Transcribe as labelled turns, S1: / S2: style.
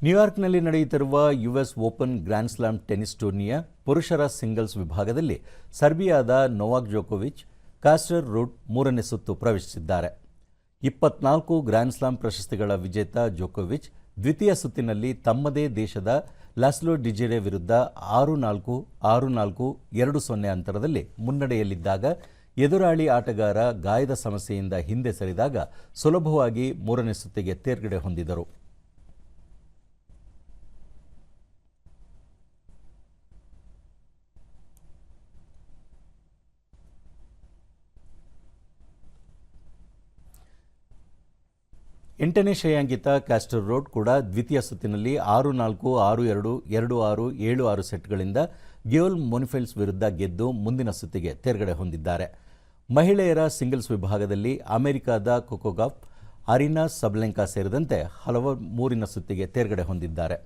S1: ನ್ಯೂಯಾರ್ಕ್ನಲ್ಲಿ ನಡೆಯುತ್ತಿರುವ US open grand slam tennis ಟೂರ್ನಿಯ ಪುರುಷರ ಸಿಂಗಲ್ಸ್ ವಿಭಾಗದಲ್ಲಿ ಸರ್ಬಿಯಾದ ನೊವಾಕ್ ಜೋಕೋವಿಚ್ ಕಾಸ್ಟರ್ ರೂಡ್ ಮೂರನೇ ಸುತ್ತು ಪ್ರವೇಶಿಸಿದ್ದಾರೆ. 24 ಗ್ರ್ಯಾಂಡ್ ಸ್ಲಾಮ್ ಪ್ರಶಸ್ತಿಗಳ ವಿಜೇತ ಜೋಕೋವಿಚ್ ದ್ವಿತೀಯ ಸುತ್ತಿನಲ್ಲಿ ತಮ್ಮದೇ ದೇಶದ ಲಾಸ್ಲೋ ಡಿಜಿರೆ ವಿರುದ್ಧ 6-4, 6-4, 2-0 ಅಂತರದಲ್ಲಿ ಮುನ್ನಡೆಯಲ್ಲಿದ್ದಾಗ ಎದುರಾಳಿ ಆಟಗಾರ ಗಾಯದ ಸಮಸ್ಯೆಯಿಂದ ಹಿಂದೆ ಸರಿದಾಗ ಸುಲಭವಾಗಿ ಮೂರನೇ ಸುತ್ತಿಗೆ ತೇರ್ಗಡೆ ಹೊಂದಿದರು. ಎಂಟನೇ ಶ್ರೇಯಾಂಕಿತ ಕಾಸ್ಟರ್ ರೂಡ್ ಕೂಡ ದ್ವಿತೀಯ ಸುತ್ತಿನಲ್ಲಿ 6-4, 6-2, 2-6, 7-6 ಸೆಟ್ಗಳಿಂದ ಗಿಯೋಲ್ ಮೊನ್ಫಿಲ್ಸ್ ವಿರುದ್ಧ ಗೆದ್ದು ಮುಂದಿನ ಸುತ್ತಿಗೆ ತೇರ್ಗಡೆ ಹೊಂದಿದ್ದಾರೆ. ಮಹಿಳೆಯರ ಸಿಂಗಲ್ಸ್ ವಿಭಾಗದಲ್ಲಿ ಅಮೆರಿಕದ ಕೊಕೊ ಗಾಫ್, ಅರಿನಾ ಸಬಲೆಂಕಾ ಸೇರಿದಂತೆ ಹಲವು ಮೂರಿನ ಸುತ್ತಿಗೆ ತೇರ್ಗಡೆ ಹೊಂದಿದ್ದಾರೆ.